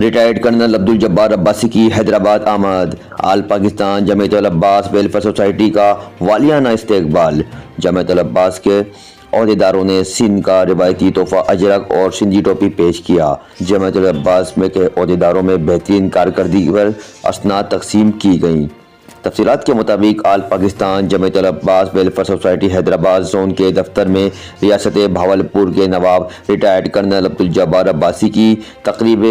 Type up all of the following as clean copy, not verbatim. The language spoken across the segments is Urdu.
ریٹائرڈ کرنل عبدالجبار عباسی کی حیدرآباد آمد۔ آل پاکستان جمعیت العباس ویلفیئر سوسائٹی کا والانہ استقبال۔ جمعیت العباس کے عہدیداروں نے سندھ کا روایتی تحفہ اجرک اور سندھی ٹوپی پیش کیا۔ جمعیت العباس میں کے عہدیداروں میں بہترین کارکردگی پر اسناد تقسیم کی گئیں۔ تفصیلات کے مطابق آل پاکستان جمعیت العباس ویلفیئر سوسائٹی حیدرآباد زون کے دفتر میں ریاست بہاولپور کے نواب ریٹائرڈ کرنل عبدالجبار عباسی کی تقریب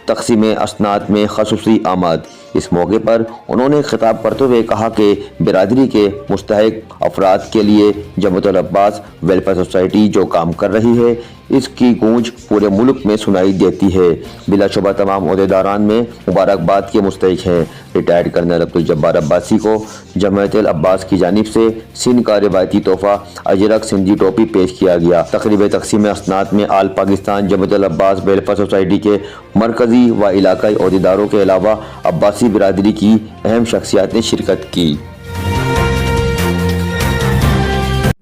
تقسیم اسناد میں خصوصی آمد۔ اس موقع پر انہوں نے خطاب کرتے ہوئے کہا کہ برادری کے مستحق افراد کے لیے جمعیت العباس ویلفیئر سوسائٹی جو کام کر رہی ہے اس کی گونج پورے ملک میں سنائی دیتی ہے۔ بلا شبہ تمام عہدیداران میں مبارکباد کے مستحق ہیں۔ ریٹائرڈ کرنل عبدالجبار عباسی کو جمعیت العباس کی جانب سے سندھ کا روایتی تحفہ اجرک سندھی ٹوپی پیش کیا گیا۔ تقریب تقسیم اسناد میں آل پاکستان جمعیت العباس ویلفیئر سوسائٹی کے مرکزی و علاقائی عہدیداروں کے علاوہ عباسی برادری کی اہم شخصیات نے شرکت کی۔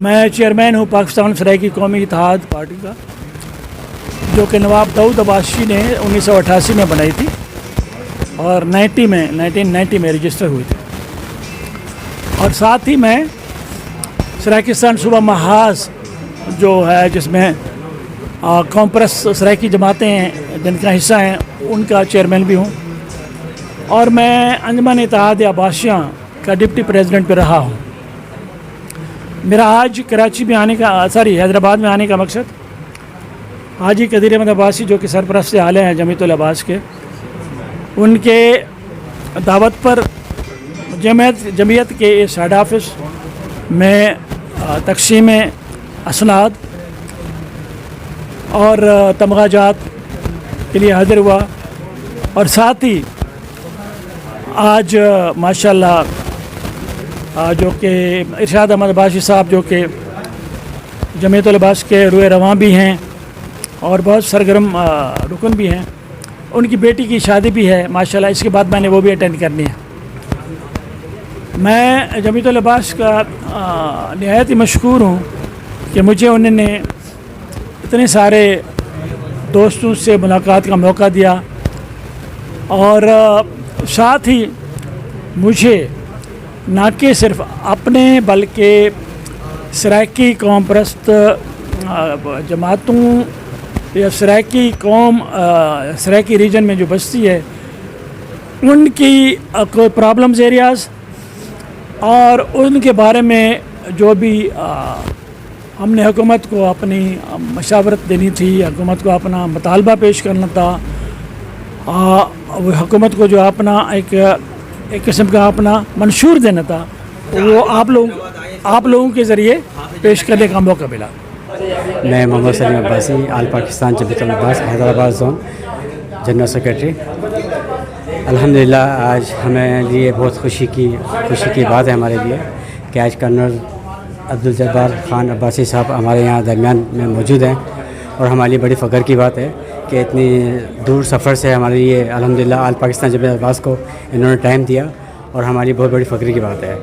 میں چیئرمین ہوں پاکستان سرائیکی قومی اتحاد پارٹی کا، جو کہ نواب داؤد عباسی نے 1988 میں بنائی تھی اور 1990 میں رجسٹر ہوئی تھی۔ اور ساتھ ہی میں سرائیکستان صوبہ محاذ جو ہے جس میں کانفرنس سرائیکی جماعتیں ہیں جن کا حصہ ہیں ان کا چیئرمین بھی ہوں، اور میں انجمن اتحاد عباسیاں کا ڈپٹی پریزیڈنٹ بھی رہا ہوں۔ میرا آج کراچی میں آنے کا حیدرآباد میں آنے کا مقصد حاجی قدیر احمد عباسی جو کہ سرپرست اعلیٰ ہیں جمعیت العباس کے، ان کے دعوت پر جمعیت کے اس ہیڈ آفس میں تقسیم اسناد اور تمغہ جات کے لیے حاضر ہوا، اور ساتھ ہی آج ماشاءاللہ جو کہ ارشاد احمد عباسی صاحب جو کہ جمعیت العباس کے روئے رواں بھی ہیں اور بہت سرگرم رکن بھی ہیں، ان کی بیٹی کی شادی بھی ہے ماشاءاللہ، اس کے بعد میں نے وہ بھی اٹینڈ کرنی ہے۔ میں جمعیت العباس کا نہایت ہی مشکور ہوں کہ مجھے انہوں نے اتنے سارے دوستوں سے ملاقات کا موقع دیا، اور ساتھ ہی مجھے نہ کہ صرف اپنے بلکہ سرائیکی قوم پرست جماعتوں یا سرائیکی قوم سرائیکی ریجن میں جو بستی ہے ان کی کوئی پرابلمز ایریاز اور ان کے بارے میں جو بھی ہم نے حکومت کو اپنی مشاورت دینی تھی، حکومت کو اپنا مطالبہ پیش کرنا تھا، حکومت کو جو اپنا ایک قسم کا اپنا منشور دینا تھا، وہ آپ لوگوں کے ذریعے پیش کرنے کا موقع ملا۔ میں محمد سلیم عباسی آل پاکستان جمعیت العباس حیدرآباد زون جنرل سیکریٹری۔ الحمدللہ آج ہمیں لیے بہت خوشی کی بات ہے ہمارے لیے کہ آج کرنل عبدالجبار خان عباسی صاحب ہمارے یہاں درمیان میں موجود ہیں، اور ہمارے لیے بڑی فخر کی بات ہے کہ اتنی دور سفر سے ہمارے لیے الحمدللہ آل پاکستان جمعیت العباس کو انہوں نے ٹائم دیا، اور ہماری بہت بڑی فخر کی بات ہے۔